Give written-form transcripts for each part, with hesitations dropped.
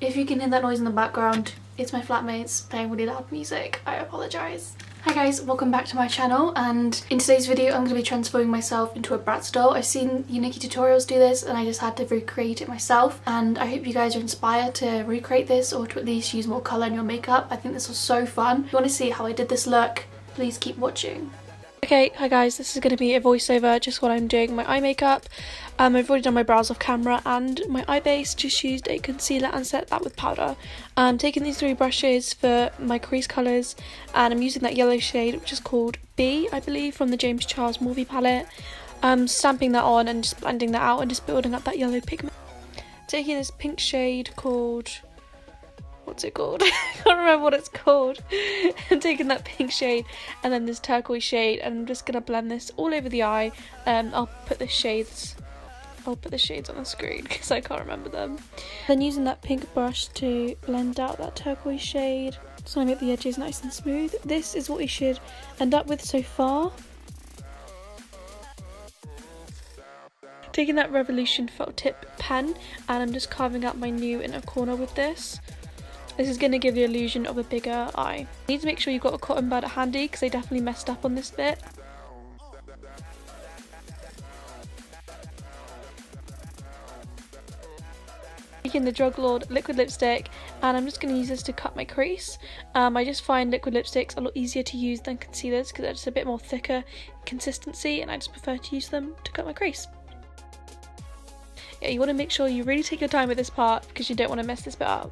If you can hear that noise in the background, it's my flatmates playing really loud music. I apologise. Hi guys, welcome back to my channel, and in today's video I'm going to be transforming myself into a Bratz doll. I've seen Unique tutorials do this and I just had to recreate it myself, and I hope you guys are inspired to recreate this or to at least use more colour in your makeup. I think this was so fun. If you want to see how I did this look, please keep watching. Okay, hi guys, this is going to be a voiceover just while I'm doing my eye makeup. I've already done my brows off camera and my eye base, just used a concealer and set that with powder. I'm taking these three brushes for my crease colours, and I'm using that yellow shade which is called B, I believe, from the James Charles Morphe palette. I'm stamping that on and just blending that out and just building up that yellow pigment. Taking this pink shade called... what's it called? I can't remember what it's called. I'm taking that pink shade and then this turquoise shade, and I'm just going to blend this all over the eye. I'll put the shades on the screen because I can't remember them. Then using that pink brush to blend out that turquoise shade, so I make the edges nice and smooth. This is what we should end up with so far. Taking that Revolution felt tip pen, and I'm just carving out my new inner corner with this. This is going to give the illusion of a bigger eye. You need to make sure you've got a cotton bud handy because I definitely messed up on this bit. Taking the Drug Lord liquid lipstick, and I'm just going to use this to cut my crease. I just find liquid lipsticks a lot easier to use than concealers because they're just a bit more thicker consistency, and I just prefer to use them to cut my crease. Yeah, you want to make sure you really take your time with this part because you don't want to mess this bit up.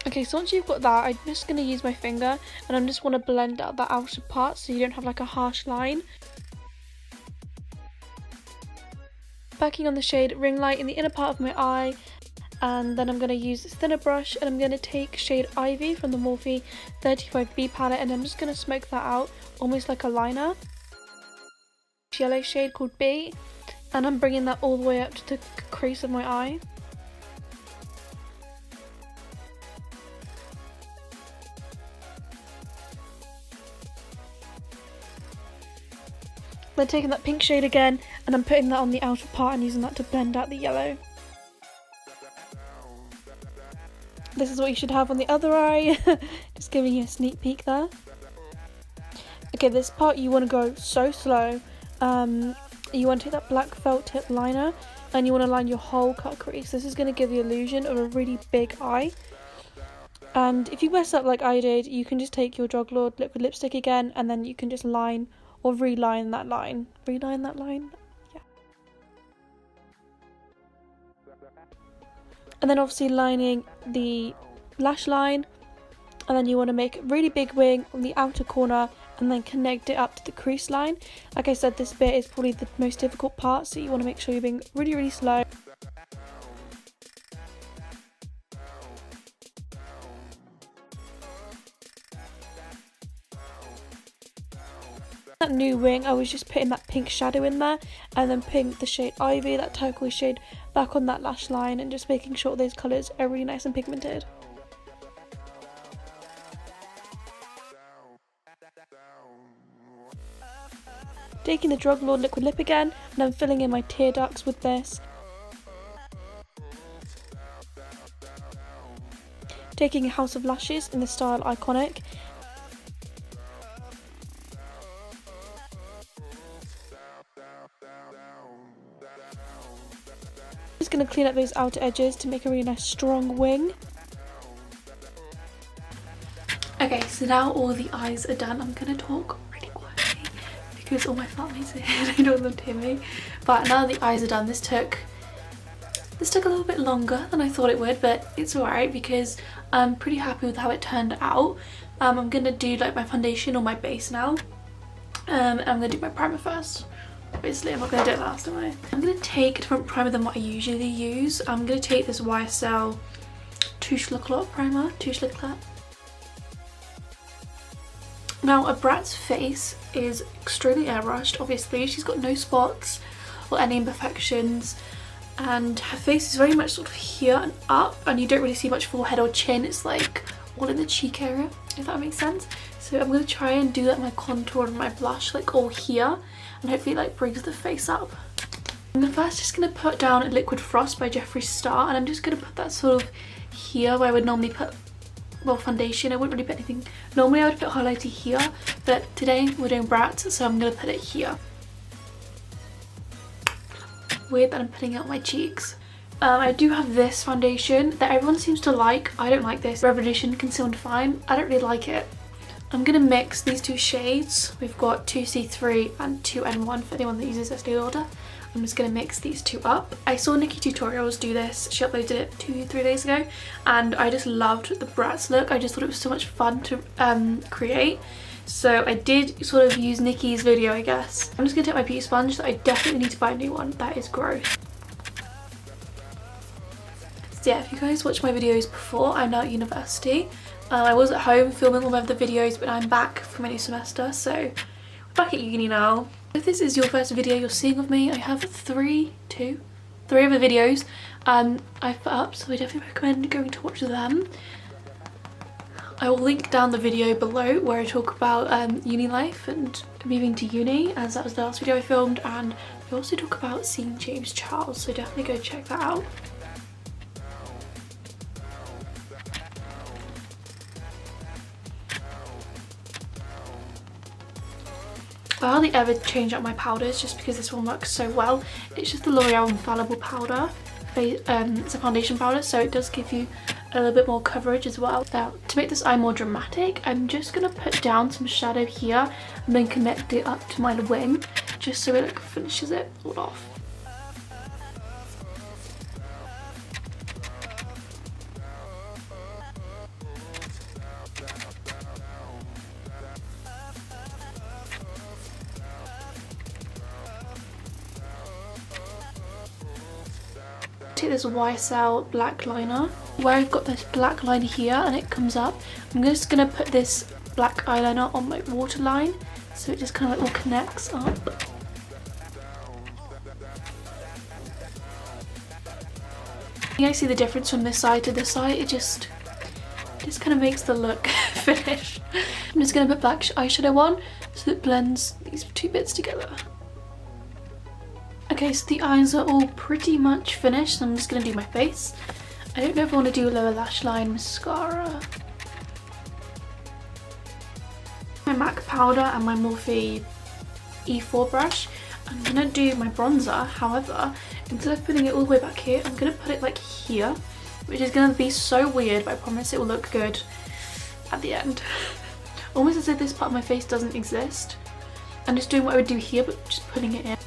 Okay, so once you've got that, I'm just going to use my finger and I just want to blend out that outer part so you don't have like a harsh line. Backing on the shade Ring Light in the inner part of my eye, and then I'm going to use this thinner brush and I'm going to take shade Ivy from the Morphe 35B palette, and I'm just going to smoke that out almost like a liner. Yellow shade called B, and I'm bringing that all the way up to the crease of my eye. Then taking that pink shade again, and I'm putting that on the outer part and using that to blend out the yellow. This is what you should have on the other eye. Just giving you a sneak peek there. Okay, this part you want to go so slow. You want to take that black felt tip liner and you want to line your whole cut crease. This is going to give the illusion of a really big eye. And if you mess up like I did, you can just take your Drug Lord liquid lipstick again, and then you can just line or reline that line. Reline that line? Yeah. And then obviously lining the lash line, and then you want to make a really big wing on the outer corner and then connect it up to the crease line. Like I said, this bit is probably the most difficult part, so you want to make sure you're being really, really slow. That new wing, I was just putting that pink shadow in there and then putting the shade Ivy, that turquoise shade, back on that lash line, and just making sure those colours are really nice and pigmented. Taking the Drug Lord liquid lip again, and I'm filling in my tear ducts with this. Taking House of Lashes in the style Iconic. Just going to clean up those outer edges to make a really nice strong wing. Okay, so now all the eyes are done. I'm going to talk really quietly because all my flatmates are here and I don't want them to hear me. But now the eyes are done, this took a little bit longer than I thought it would, but it's alright because I'm pretty happy with how it turned out. I'm going to do like my foundation or my base now, and I'm going to do my primer first. Obviously I'm not going to do it last, am I? I'm going to take a different primer than what I usually use. I'm going to take this YSL Touche L'Eclat primer. Touche L'Eclat. Now a Bratz face is extremely airbrushed, obviously. She's got no spots. or any imperfections. And her face is very much sort of here and up, and you don't really see much forehead or chin. It's like all in the cheek area, if that makes sense. So I'm going to try and do like my contour and my blush like all here, and hopefully it like brings the face up. I'm first just going to put down Liquid Frost by Jeffree Star, and I'm just going to put that sort of here where I would normally put, well, foundation. I wouldn't really put anything. Normally I would put highlighter here, but today we're doing Bratz, so I'm going to put it here. Weird that I'm putting out my cheeks. I do have this foundation that everyone seems to like. I don't like this. Revolution Conceal and Define. I don't really like it. I'm going to mix these two shades. We've got 2C3 and 2N1 for anyone that uses Estee Lauder. I'm just going to mix these two up. I saw Nikki Tutorials do this. She uploaded it 2-3 days ago, and I just loved the Bratz look. I just thought it was so much fun to create. So I did sort of use Nikki's video, I guess. I'm just going to take my beauty sponge. I definitely need to buy a new one. That is gross. So yeah, if you guys watched my videos before, I'm now at university. I was at home filming all my other videos, but I'm back for my new semester, so we're back at uni now. If this is your first video you're seeing of me, I have three other videos I've put up, so I definitely recommend going to watch them. I will link down the video below where I talk about uni life and moving to uni, as that was the last video I filmed, and I also talk about seeing James Charles, so definitely go check that out. I hardly ever change up my powders just because this one works so well. It's just the L'Oreal Infallible powder. It's a foundation powder, so it does give you a little bit more coverage as well. Now, to make this eye more dramatic, I'm just going to put down some shadow here and then connect it up to my wing, just so it like finishes it all off. Take this YSL black liner, where I've got this black line here and it comes up. I'm just going to put this black eyeliner on my waterline, so it just kind of like all connects up. You guys see the difference from this side to this side? It just kind of makes the look finish. I'm just going to put black eyeshadow on so it blends these two bits together. Okay, so the eyes are all pretty much finished, so I'm just going to do my face. I don't know if I want to do a lower lash line mascara. My MAC powder and my Morphe E4 brush. I'm going to do my bronzer, however, instead of putting it all the way back here, I'm going to put it like here, which is going to be so weird, but I promise it will look good at the end. Almost as if this part of my face doesn't exist. I'm just doing what I would do here, but just putting it in.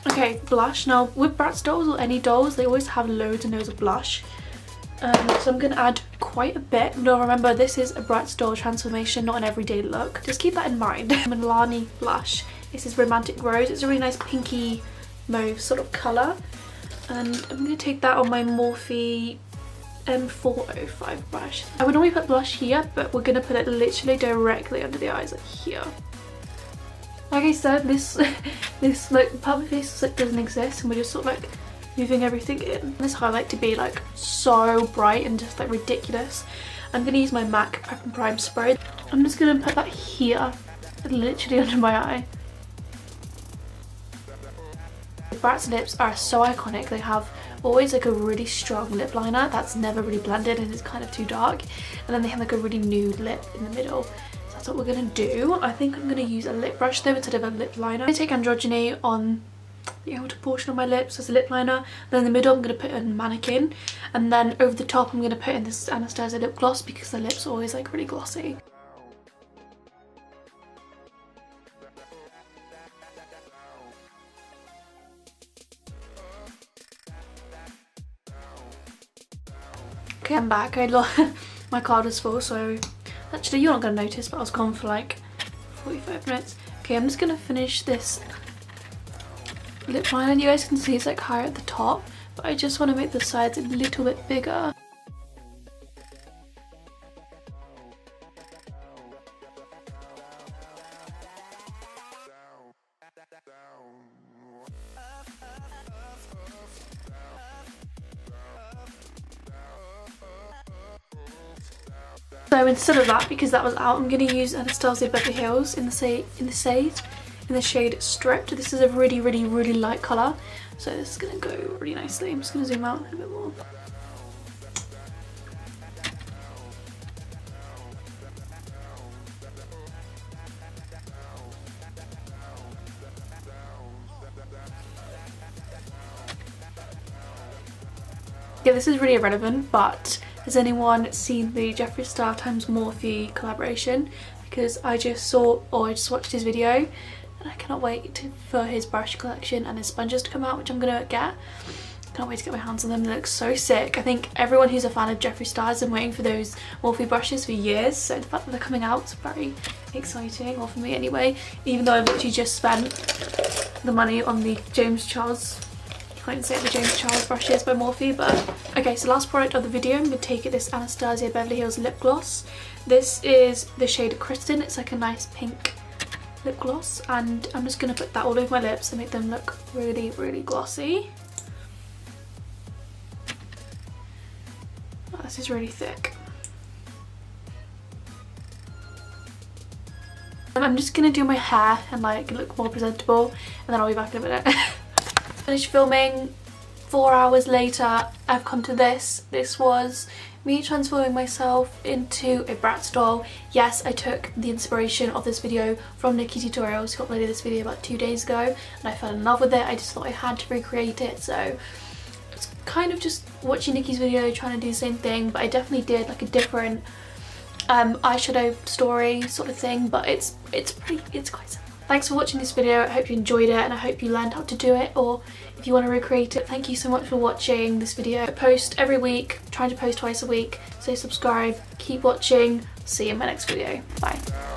Okay, blush. Now with Bratz dolls or any dolls, they always have loads and loads of blush. So I'm going to add quite a bit. Now remember, this is a Bratz doll transformation, not an everyday look. Just keep that in mind. Milani blush. This is Romantic Rose. It's a really nice pinky mauve sort of colour. And I'm going to take that on my Morphe M405 brush. I would normally put blush here, but we're going to put it literally directly under the eyes, like here. Like I said, this like part of my face like doesn't exist, and we're just sort of like moving everything in. This highlight to be like so bright and just like ridiculous. I'm going to use my MAC Prep and Prime spray. I'm just going to put that here, literally under my eye. Bratz lips are so iconic. They have always like a really strong lip liner that's never really blended and it's kind of too dark, and then they have like a really nude lip in the middle. That's what we're going to do. I think I'm going to use a lip brush though instead of a lip liner. I'm going to take Androgyny on the outer portion of my lips as a lip liner. Then in the middle I'm going to put in Mannequin. And then over the top I'm going to put in this Anastasia lip gloss because the lips are always like really glossy. Okay, I'm back. My card was full, so actually you're not going to notice, but I was gone for like 45 minutes. Okay, I'm just going to finish this lip liner. You guys can see it's like higher at the top, but I just want to make the sides a little bit bigger. So instead of that, because that was out, I'm going to use Anastasia Beverly Hills in the shade Stripped. This is a really light colour, so this is going to go really nicely. I'm just going to zoom out a bit more. Yeah, this is really irrelevant, but has anyone seen the Jeffree Star times Morphe collaboration? Because I just watched his video and I cannot wait for his brush collection and his sponges to come out, which I'm gonna get. Can't wait to get my hands on them. They look so sick. I think everyone who's a fan of Jeffree Star has been waiting for those Morphe brushes for years, so the fact that they're coming out is very exciting, or for me anyway, even though I've literally just spent the money on the James Charles, I can't even say the James Charles brushes by Morphe. But okay, so last product of the video, I'm going to take this Anastasia Beverly Hills lip gloss. This is the shade Kristen. It's like a nice pink lip gloss, and I'm just going to put that all over my lips and make them look really glossy. Oh, this is really thick. And I'm just going to do my hair and like look more presentable, and then I'll be back in a minute. Finished filming. 4 hours later, I've come to this. This was me transforming myself into a Bratz doll. Yes, I took the inspiration of this video from Nikki Tutorials, who uploaded this video about 2 days ago, and I fell in love with it. I just thought I had to recreate it, so it's kind of just watching Nikki's video, trying to do the same thing, but I definitely did like a different eyeshadow story sort of thing, but it's quite simple. Thanks for watching this video. I hope you enjoyed it, and I hope you learned how to do it, or if you want to recreate it. Thank you so much for watching this video. I post every week, trying to post twice a week, so subscribe, keep watching. See you in my next video. Bye.